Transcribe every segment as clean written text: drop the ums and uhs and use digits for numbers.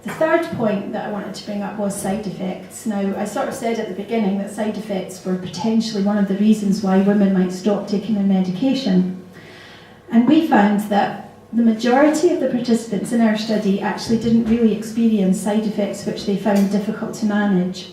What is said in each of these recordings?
The third point that I wanted to bring up was side effects. Now, I sort of said at the beginning that side effects were potentially one of the reasons why women might stop taking their medication. And we found that the majority of the participants in our study actually didn't really experience side effects which they found difficult to manage.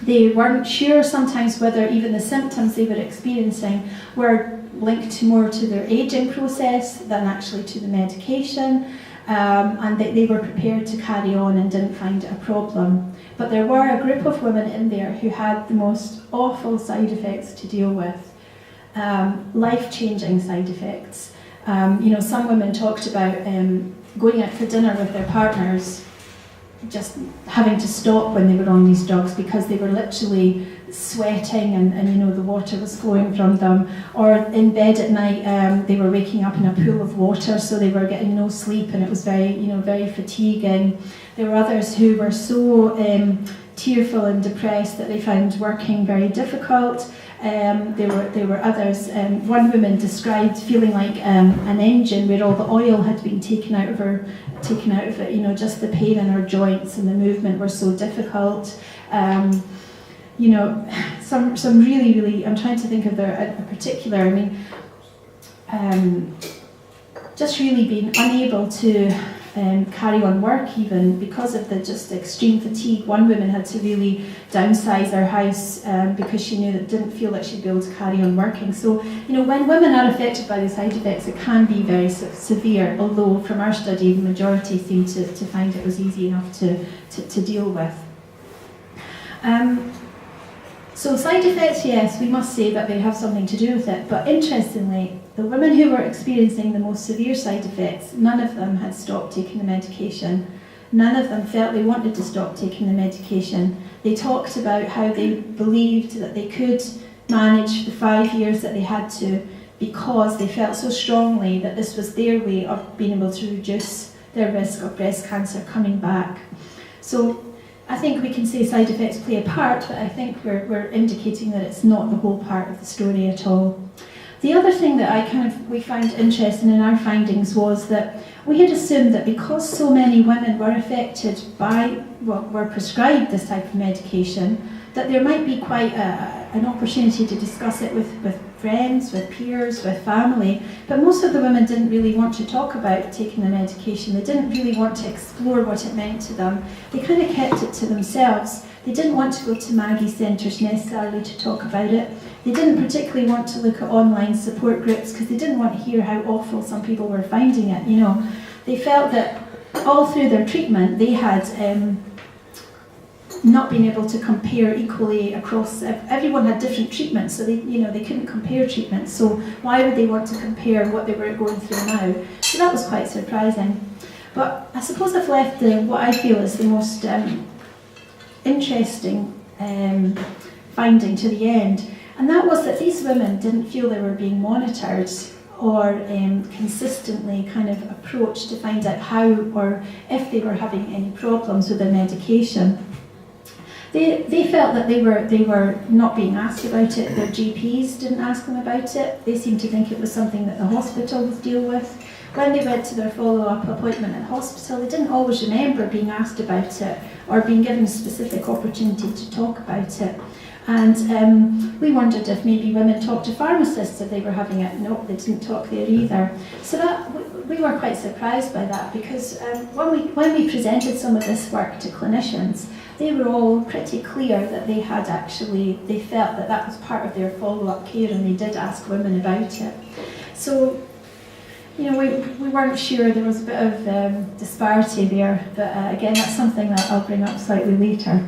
They weren't sure sometimes whether even the symptoms they were experiencing were linked more to their ageing process than actually to the medication. And they were prepared to carry on and didn't find it a problem. But there were a group of women in there who had the most awful side effects to deal with, life-changing side effects. Some women talked about going out for dinner with their partners, just having to stop when they were on these drugs because they were literally sweating and the water was flowing from them, or in bed at night they were waking up in a pool of water, so they were getting no sleep and it was very fatiguing. There were others who were so tearful and depressed that they found working very difficult. There were others. One woman described feeling like an engine where all the oil had been taken out of it. Just the pain in her joints and the movement were so difficult. Some really. I'm trying to think of a particular. Just really being unable to carry on work even because of the just extreme fatigue. One woman had to really downsize her house because she didn't feel that she'd be able to carry on working. So, when women are affected by the side effects, it can be very severe, although from our study, the majority seemed to find it was easy enough to deal with. So side effects, yes, we must say that they have something to do with it, but interestingly, the women who were experiencing the most severe side effects, none of them had stopped taking the medication. None of them felt they wanted to stop taking the medication. They talked about how they believed that they could manage the 5 years that they had to because they felt so strongly that this was their way of being able to reduce their risk of breast cancer coming back. So I think we can say side effects play a part, but I think we're indicating that it's not the whole part of the story at all. The other thing that we found interesting in our findings was that we had assumed that because so many women were affected by, were prescribed this type of medication, that there might be quite an opportunity to discuss it with friends, with peers, with family, but most of the women didn't really want to talk about taking the medication. They didn't really want to explore what it meant to them. They kind of kept it to themselves. They didn't want to go to Maggie centres necessarily to talk about it. They didn't particularly want to look at online support groups because they didn't want to hear how awful some people were finding it. They felt that all through their treatment they had not been able to compare equally across. Everyone had different treatments, so they couldn't compare treatments. So why would they want to compare what they were going through now? So that was quite surprising. But I suppose I've left what I feel is the most interesting finding to the end, and that was that these women didn't feel they were being monitored or consistently kind of approached to find out how or if they were having any problems with their medication. They felt that they were not being asked about it. Their GPs didn't ask them about it. They seemed to think it was something that the hospital would deal with. When they went to their follow-up appointment at hospital, they didn't always remember being asked about it or being given a specific opportunity to talk about it. And we wondered if maybe women talked to pharmacists if they were having it. No, they didn't talk there either. So we were quite surprised by that because when we presented some of this work to clinicians, they were all pretty clear that they felt that was part of their follow-up care, and they did ask women about it. So, we weren't sure. There was a bit of disparity there, but again, that's something that I'll bring up slightly later.